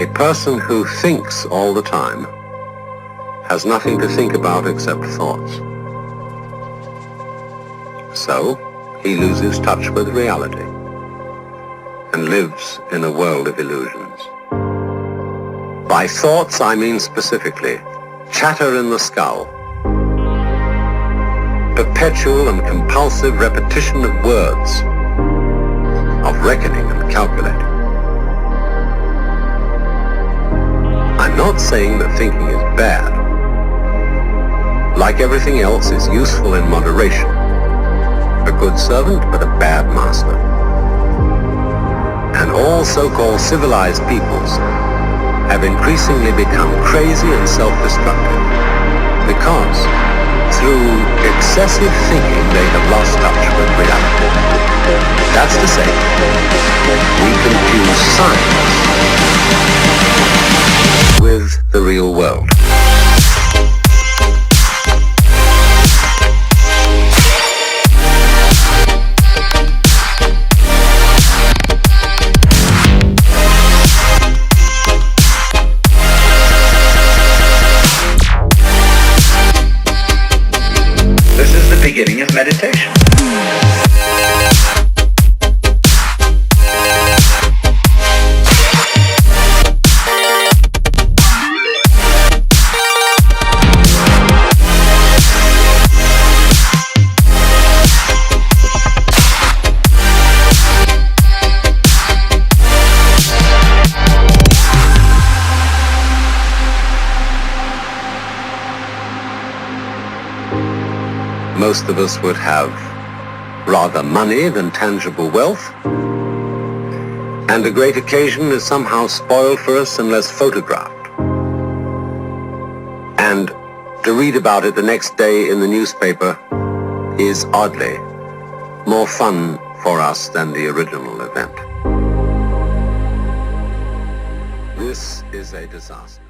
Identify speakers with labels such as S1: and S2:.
S1: A person who thinks all the time has nothing to think about except thoughts. So, he loses touch with reality and lives in a world of illusions. By thoughts, I mean specifically chatter in the skull, perpetual and compulsive repetition of words, of reckoning and calculating. I'm not saying that thinking is bad. Like everything else, it's useful in moderation. A good servant, but a bad master. And all so-called civilized peoples have increasingly become crazy and self-destructive because through excessive thinking they have lost touch with reality. That's to say, we confuse science with the real world.
S2: This is the beginning of meditation.
S1: Most of us would have rather money than tangible wealth, and a great occasion is somehow spoiled for us unless photographed. And to read about it the next day in the newspaper is oddly more fun for us than the original event. This is a disaster.